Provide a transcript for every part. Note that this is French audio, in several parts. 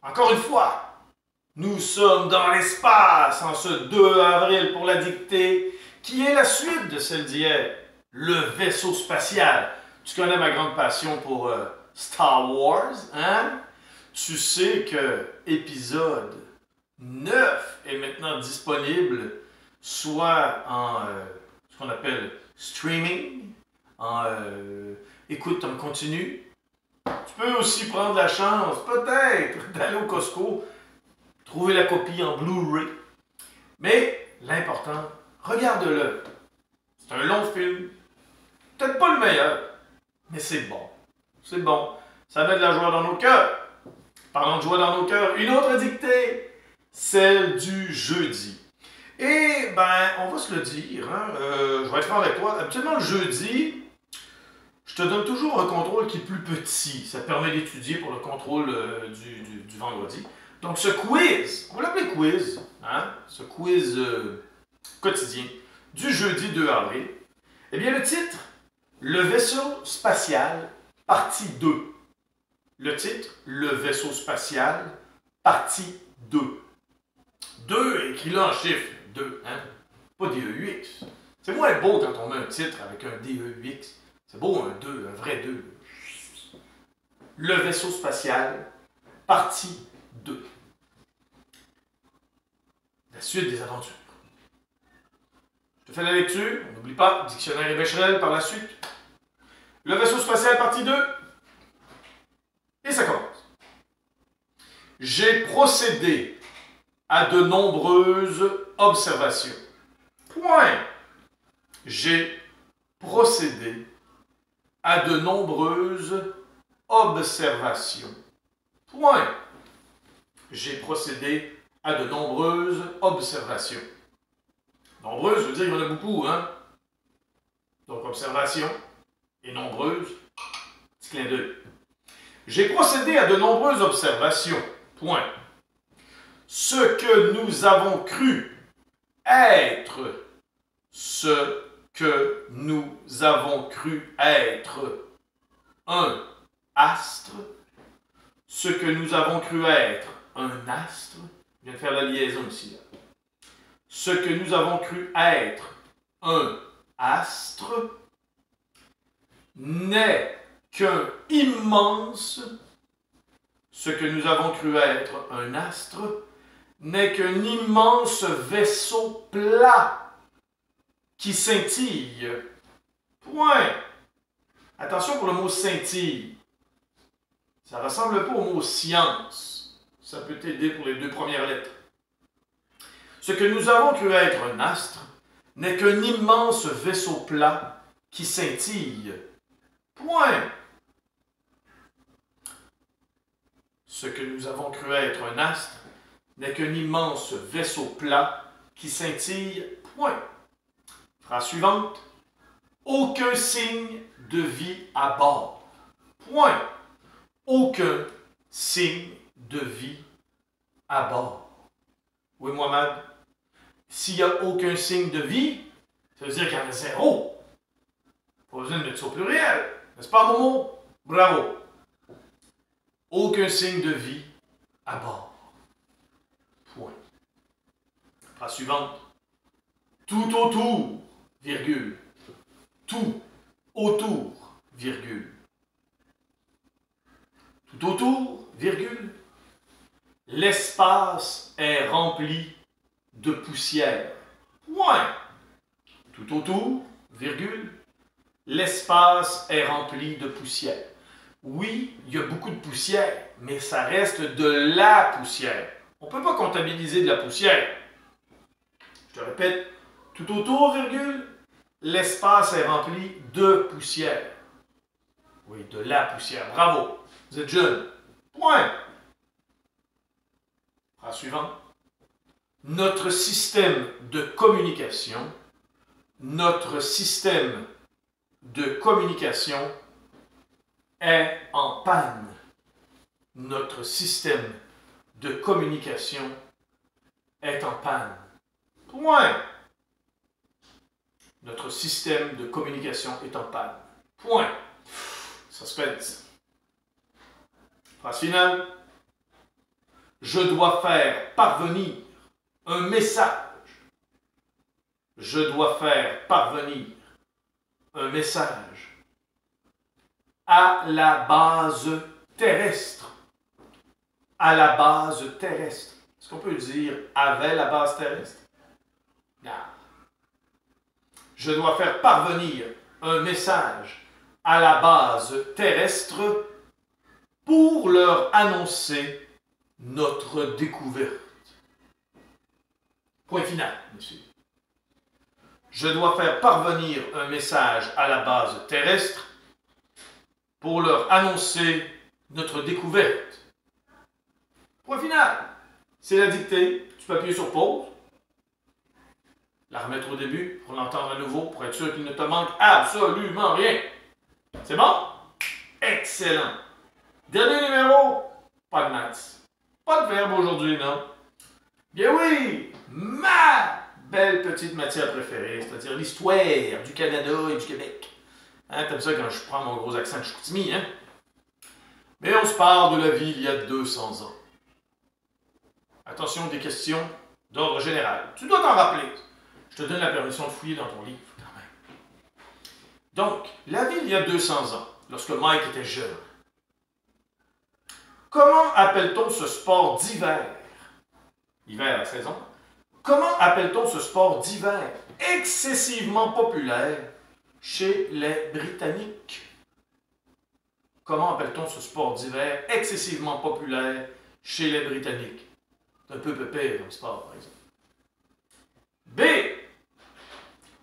Encore une fois, nous sommes dans l'espace en ce 2 avril pour la dictée, qui est la suite de celle d'hier, le vaisseau spatial. Tu connais ma grande passion pour Star Wars, hein? Tu sais que épisode 9 est maintenant disponible, soit en ce qu'on appelle streaming, en écoute en continu. Tu peux aussi prendre la chance, peut-être, d'aller au Costco, trouver la copie en Blu-ray. Mais l'important, regarde-le. C'est un long film. Peut-être pas le meilleur, mais c'est bon. C'est bon. Ça met de la joie dans nos cœurs. Parlons de joie dans nos cœurs, une autre dictée, celle du jeudi. Et ben, on va se le dire, hein, je vais être franc avec toi. Habituellement, le jeudi, je te donne toujours un contrôle qui est plus petit. Ça te permet d'étudier pour le contrôle du vendredi. Donc, ce quiz, on va l'appeler quiz, hein, ce quiz quotidien du jeudi 2 avril. Eh bien, le titre, le vaisseau spatial, partie 2. Le titre, le vaisseau spatial, partie 2. 2, écrit là en chiffre, 2, hein? Pas DEUX. C'est moins beau quand on met un titre avec un DEUX. C'est beau un 2, un vrai 2. Le vaisseau spatial, partie 2. La suite des aventures. Je te fais la lecture, on n'oublie pas, dictionnaire et Becherel par la suite. Le vaisseau spatial, partie 2. Et ça commence. J'ai procédé à de nombreuses observations. Point. J'ai procédé à de nombreuses observations. Point. J'ai procédé à de nombreuses observations. Nombreuses veut dire qu'il y en a beaucoup, hein? Donc, observation et nombreuses, petit clin d'œil. J'ai procédé à de nombreuses observations. Point. Ce que nous avons cru être, ce que nous avons cru être un astre, ce que nous avons cru être un astre, je viens de faire la liaison ici, là. Ce que nous avons cru être un astre n'est qu'un immense, ce que nous avons cru être un astre, n'est qu'un immense vaisseau plat qui scintille. Point. Attention pour le mot scintille. Ça ne ressemble pas au mot science. Ça peut t'aider pour les 2 premières lettres. Ce que nous avons cru être un astre n'est qu'un immense vaisseau plat qui scintille. Point. Ce que nous avons cru être un astre n'est qu'un immense vaisseau plat qui scintille. Point. Phrase suivante. Aucun signe de vie à bord. Point. Aucun signe de vie à bord. Oui, Mohamed? S'il n'y a aucun signe de vie, ça veut dire qu'il y en a 0. Pas besoin de mettre ça au pluriel. N'est-ce pas, Momo? Bravo. Aucun signe de vie à bord. Point. Phrase suivante. Tout autour, virgule. Tout autour, virgule. Tout autour, virgule. L'espace est rempli de poussière. Point. Tout autour, virgule. L'espace est rempli de poussière. Oui, il y a beaucoup de poussière, mais ça reste de la poussière. On ne peut pas comptabiliser de la poussière. Je te répète, tout autour, virgule, l'espace est rempli de poussière. Oui, de la poussière. Bravo. Vous êtes jeune. Point. Phrase suivante. Notre système de communication, notre système de communication est en panne. Notre système de communication est en panne. Point. Notre système de communication est en panne. Point. Suspense. Phrase finale. Je dois faire parvenir un message. Je dois faire parvenir un message à la base terrestre. À la base terrestre. Est-ce qu'on peut dire avait la base terrestre? Non. Je dois faire parvenir un message à la base terrestre pour leur annoncer notre découverte. Point final, monsieur. Je dois faire parvenir un message à la base terrestre pour leur annoncer notre découverte. Point final. C'est la dictée. Tu peux appuyer sur pause. La remettre au début pour l'entendre à nouveau pour être sûr qu'il ne te manque absolument rien. C'est bon? Excellent. Dernier numéro, pas de maths. Pas de verbe aujourd'hui, non? Bien oui, ma belle petite matière préférée, c'est-à-dire l'histoire du Canada et du Québec. Hein, t'aimes ça quand je prends mon gros accent de Chicoutimi, hein? Mais on se parle de la vie il y a 200 ans. Attention, des questions d'ordre général. Tu dois t'en rappeler. Je te donne la permission de fouiller dans ton livre, quand même. Donc, la vie il y a 200 ans, lorsque Mike était jeune. Comment appelle-t-on ce sport d'hiver? Hiver, la saison. Comment appelle-t-on ce sport d'hiver excessivement populaire chez les Britanniques? Comment appelle-t-on ce sport d'hiver excessivement populaire chez les Britanniques? C'est un peu pépère comme sport, par exemple. B.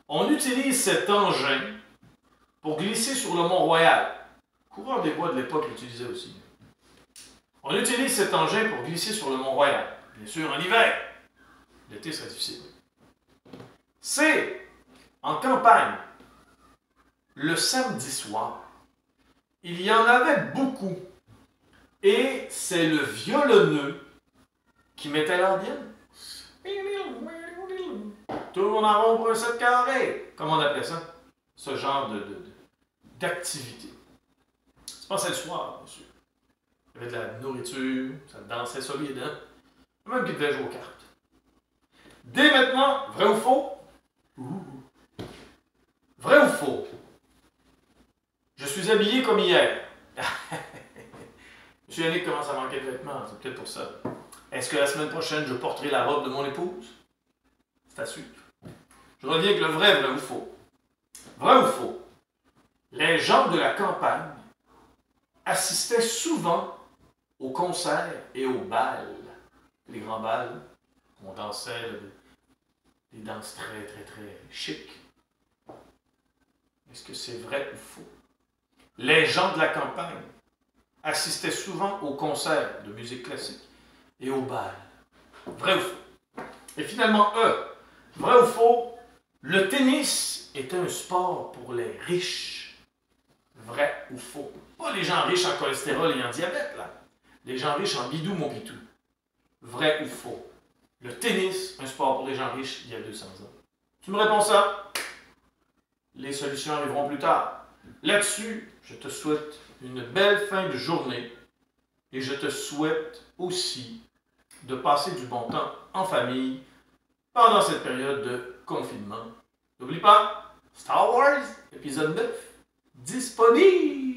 On utilise cet engin pour glisser sur le Mont-Royal. Coureur des bois de l'époque l'utilisait aussi. On utilise cet engin pour glisser sur le Mont-Royal. Bien sûr, en hiver. L'été serait difficile. C. En campagne, le samedi soir, il y en avait beaucoup. Et c'est le violonneux qui mettait l'ambiance. Tourne en rond pour un 7 carré. Comment on appelait ça? Ce genre d'activité. C'est pas le soir, bien sûr. Il y avait de la nourriture, ça dansait solide, hein? Même qu'il devait jouer aux cartes. Dès maintenant, vrai ou faux? Vrai ou faux? Je suis habillé comme hier. Monsieur Yannick commence à manquer de vêtements, c'est peut-être pour ça. Est-ce que la semaine prochaine, je porterai la robe de mon épouse? C'est à suivre. Je reviens avec le vrai ou faux. Vrai ou faux? Les gens de la campagne assistaient souvent aux concerts et aux bals. Les grands bals, on dansait des danses très, très, très chic. Est-ce que c'est vrai ou faux? Les gens de la campagne assistaient souvent aux concerts de musique classique et aux bals. Vrai ou faux? Et finalement, E. Vrai ou faux? Le tennis est un sport pour les riches. Vrai ou faux? Pas les gens riches en cholestérol et en diabète, là. Les gens riches en bidou, mon bitou. Vrai ou faux? Le tennis, un sport pour les gens riches il y a 200 ans. Tu me réponds ça? Les solutions arriveront plus tard. Là-dessus, je te souhaite une belle fin de journée et je te souhaite aussi de passer du bon temps en famille pendant cette période de confinement. N'oublie pas, Star Wars, épisode 9, disponible!